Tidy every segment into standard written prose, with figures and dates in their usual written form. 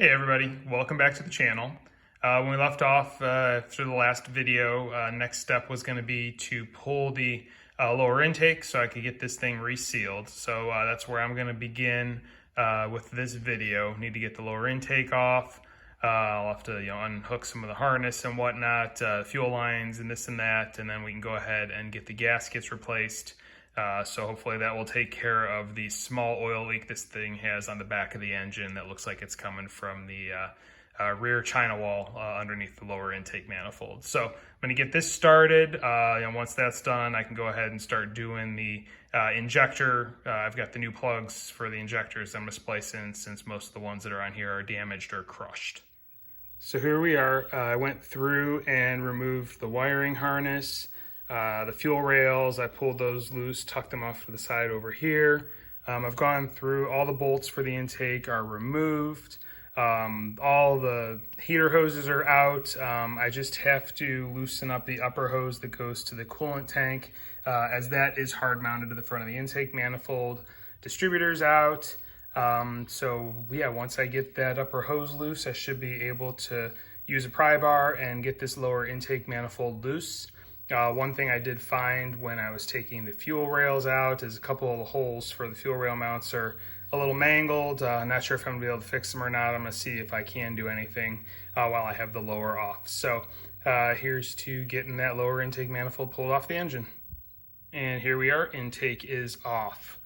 Hey everybody, welcome back to the channel. When we left off after the last video, next step was going to be to pull the lower intake so I could get this thing resealed. So that's where I'm going to begin with this video. Need to get the lower intake off. I'll have to unhook some of the harness and whatnot, fuel lines and this and that, and then we can go ahead and get the gaskets replaced. So hopefully that will take care of the small oil leak this thing has on the back of the engine that looks like it's coming from the rear china wall underneath the lower intake manifold. So I'm going to get this started. Once that's done, I can go ahead and start doing the injector. I've got the new plugs for the injectors I'm going to splice in since most of the ones that are on here are damaged or crushed. So here we are. I went through and removed the wiring harness. The fuel rails, I pulled those loose, tucked them off to the side over here. I've gone through all the bolts for the intake are removed. All the heater hoses are out. I just have to loosen up the upper hose that goes to the coolant tank, as that is hard mounted to the front of the intake manifold. Distributor's out. So yeah, once I get that upper hose loose, I should be able to use a pry bar and get this lower intake manifold loose. One thing I did find when I was taking the fuel rails out is a couple of the holes for the fuel rail mounts are a little mangled. I'm not sure if I'm gonna be able to fix them or not. I'm gonna see if I can do anything while I have the lower off. So here's to getting that lower intake manifold pulled off the engine. And here we are, intake is off.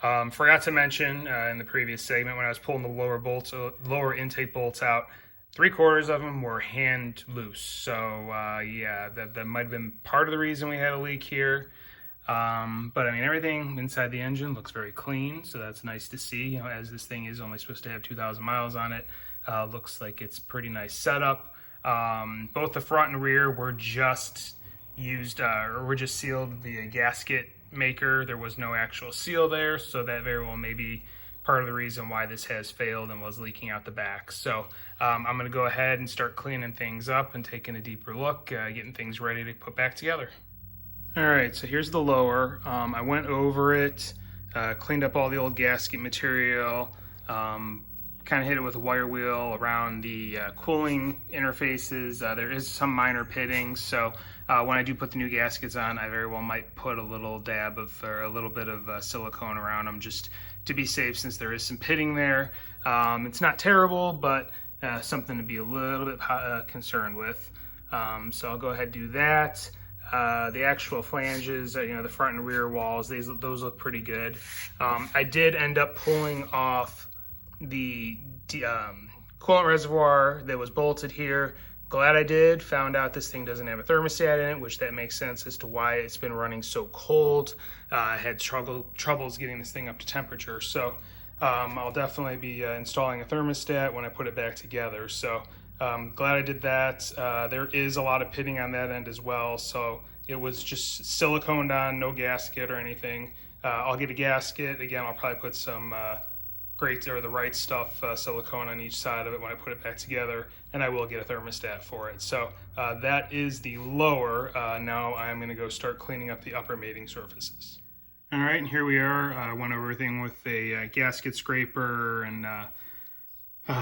Forgot to mention in the previous segment when I was pulling the lower intake bolts out, 3/4 of them were hand loose. So yeah, that might have been part of the reason we had a leak here. But I mean, everything inside the engine looks very clean, so that's nice to see. As this thing is only supposed to have 2,000 miles on it, looks like it's pretty nice setup. Both the front and rear were just used, or were just sealed via gasket maker. There was no actual seal there, so that very well may be part of the reason why this has failed and was leaking out the back. So I'm going to go ahead and start cleaning things up and taking a deeper look, getting things ready to put back together. All right, so here's the lower. I went over it, cleaned up all the old gasket material, kind of hit it with a wire wheel around the cooling interfaces. There is some minor pitting, so when I do put the new gaskets on, I very well might put a little dab of, or a little bit of silicone around them just to be safe, since there is some pitting there. It's not terrible, but something to be a little bit concerned with. So I'll go ahead and do that. The actual flanges, the front and rear walls, those look pretty good. I did end up pulling off the coolant reservoir that was bolted here. Glad I did. Found out this thing doesn't have a thermostat in it, which that makes sense as to why it's been running so cold. I had troubles getting this thing up to temperature, so I'll definitely be installing a thermostat when I put it back together. So glad I did that. There is a lot of pitting on that end as well, so it was just siliconed on, no gasket or anything. I'll get a gasket. Again, I'll probably put some the right stuff silicone on each side of it when I put it back together, and I will get a thermostat for it. So that is the lower. Now I'm going to go start cleaning up the upper mating surfaces. All right, and here we are. I went over everything with a gasket scraper and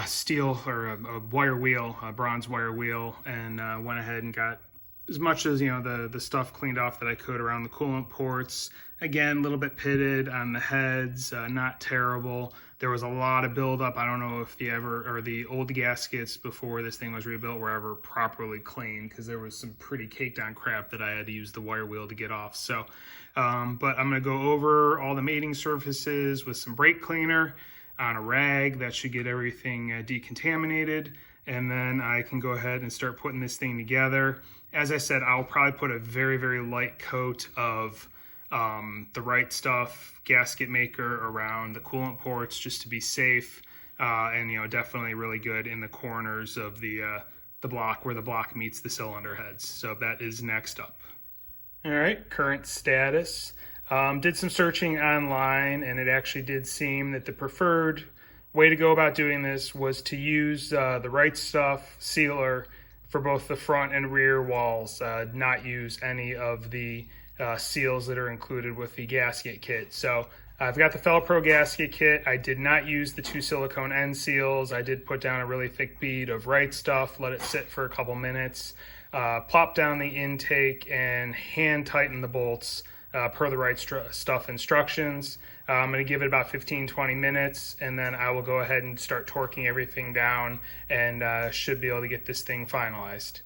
steel, or a wire wheel, a bronze wire wheel, and went ahead and got as much as the stuff cleaned off that I could around the coolant ports. Again, a little bit pitted on the heads, not terrible. There was a lot of buildup. I don't know if the old gaskets before this thing was rebuilt were ever properly cleaned, because there was some pretty caked on crap that I had to use the wire wheel to get off. So, but I'm gonna go over all the mating surfaces with some brake cleaner on a rag. That should get everything decontaminated, and then I can go ahead and start putting this thing together. As I said, I'll probably put a very, very light coat of the right stuff, gasket maker around the coolant ports just to be safe, and definitely really good in the corners of the block where the block meets the cylinder heads. So that is next up. All right, current status. Did some searching online, and it actually did seem that the preferred way to go about doing this was to use the right stuff sealer for both the front and rear walls, not use any of the seals that are included with the gasket kit. So I've got the Felpro gasket kit. I did not use the 2 silicone end seals. I did put down a really thick bead of right stuff, let it sit for a couple minutes, plop down the intake, and hand tighten the bolts per the right stuff instructions. I'm going to give it about 15-20 minutes, and then I will go ahead and start torquing everything down, and should be able to get this thing finalized.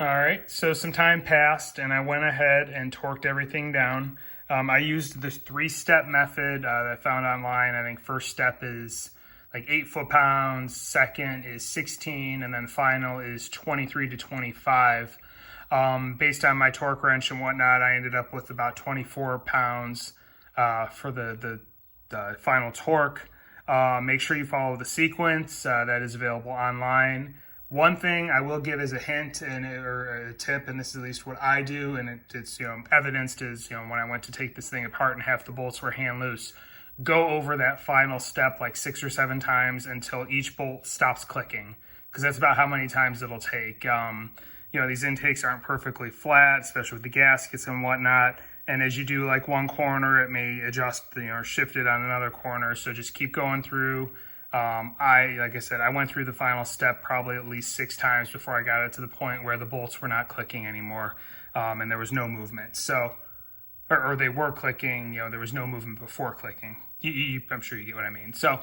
All right, so some time passed, and I went ahead and torqued everything down. I used this 3-step method that I found online. I think first step is like 8 foot-pounds, second is 16, and then final is 23 to 25. Based on my torque wrench and whatnot, I ended up with about 24 pounds for the final torque. Make sure you follow the sequence that is available online. One thing I will give as a hint or a tip, and this is at least what I do, and it's evidenced is when I went to take this thing apart and half the bolts were hand loose, go over that final step like 6 or 7 times until each bolt stops clicking, because that's about how many times it'll take. These intakes aren't perfectly flat, especially with the gaskets and whatnot. And as you do like one corner, it may adjust, or shift it on another corner. So just keep going through. Like I said, I went through the final step probably at least 6 times before I got it to the point where the bolts were not clicking anymore, and there was no movement. So, or they were clicking, there was no movement before clicking. I'm sure you get what I mean. So,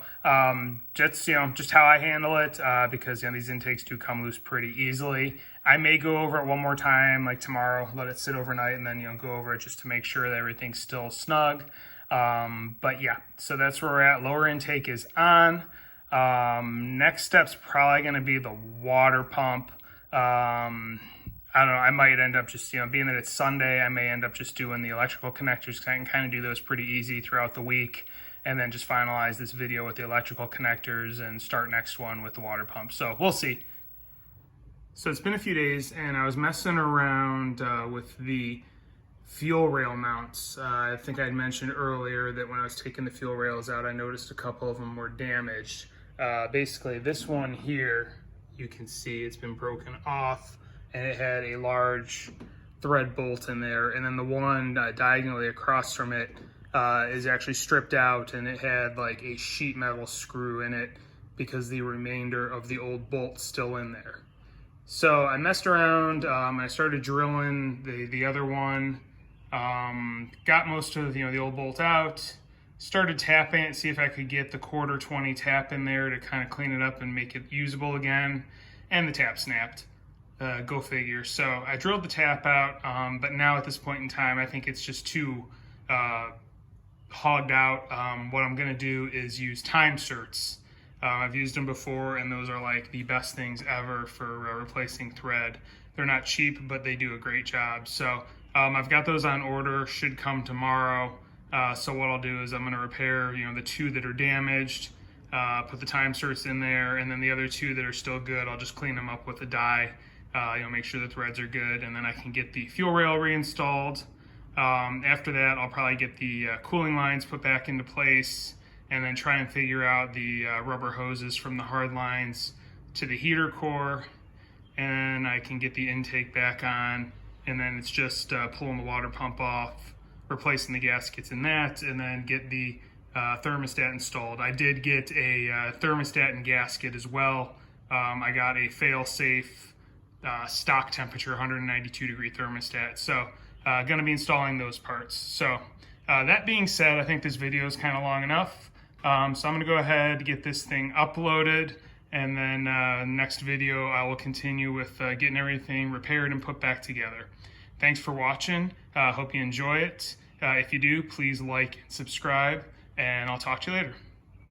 just how I handle it, because these intakes do come loose pretty easily. I may go over it one more time, like tomorrow, let it sit overnight, and then go over it just to make sure that everything's still snug. But yeah, so that's where we're at. Lower intake is on. Next step's probably going to be the water pump. I don't know, I might end up just, being that it's Sunday, I may end up just doing the electrical connectors, because I can kind of do those pretty easy throughout the week, and then just finalize this video with the electrical connectors and start next one with the water pump. So we'll see. So it's been a few days, and I was messing around with the fuel rail mounts. I think I had mentioned earlier that when I was taking the fuel rails out, I noticed a couple of them were damaged. Basically, this one here, you can see it's been broken off, and it had a large thread bolt in there. And then the one diagonally across from it is actually stripped out, and it had like a sheet metal screw in it because the remainder of the old bolt's still in there. So I messed around, I started drilling the other one, got most of the old bolt out, started tapping it, see if I could get the 1/4 tap in there to kind of clean it up and make it usable again, and the tap snapped. Go figure. So I drilled the tap out, but now at this point in time, I think it's just too hogged out. What I'm going to do is use time certs. I've used them before, and those are like the best things ever for replacing thread. They're not cheap, but they do a great job. So I've got those on order, should come tomorrow. So what I'll do is I'm going to repair, the 2 that are damaged, put the time certs in there, and then the other 2 that are still good, I'll just clean them up with a die, make sure the threads are good, and then I can get the fuel rail reinstalled. After that, I'll probably get the cooling lines put back into place, and then try and figure out the rubber hoses from the hard lines to the heater core, and I can get the intake back on, and then it's just pulling the water pump off, replacing the gaskets in that, and then get the thermostat installed. I did get a thermostat and gasket as well. I got a fail-safe stock temperature 192 degree thermostat, so going to be installing those parts. So that being said, I think this video is kind of long enough. So I'm going to go ahead and get this thing uploaded, and then next video I will continue with getting everything repaired and put back together. Thanks for watching. Hope you enjoy it. If you do, please like and subscribe, and I'll talk to you later.